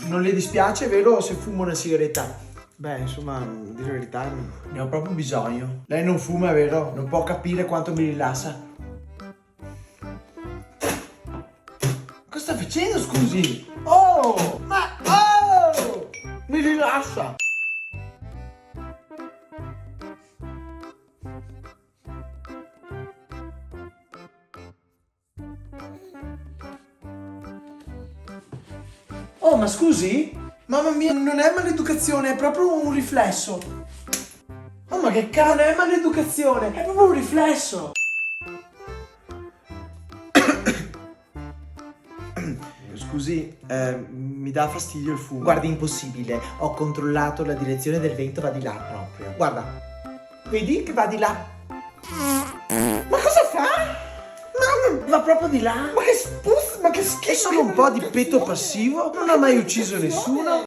Non le dispiace, vero, se fumo una sigaretta? Beh, insomma, a dire la verità, ne ho proprio bisogno. Lei non fuma, vero? Non può capire quanto mi rilassa. Cosa sta facendo, scusi? Oh! Oh! Mi rilassa! Oh, ma scusi? Mamma mia, non è maleducazione, è proprio un riflesso. Oh, ma che cavolo, non è maleducazione, è proprio un riflesso. Scusi, mi dà fastidio il fumo. Guardi, impossibile. Ho controllato la direzione del vento, va di là proprio. Guarda, vedi che va di là? Ma cosa fa? Va proprio di là? Ma che spuzza, ma che schifo! È solo un po' di peto passivo, non ha mai ucciso nessuno.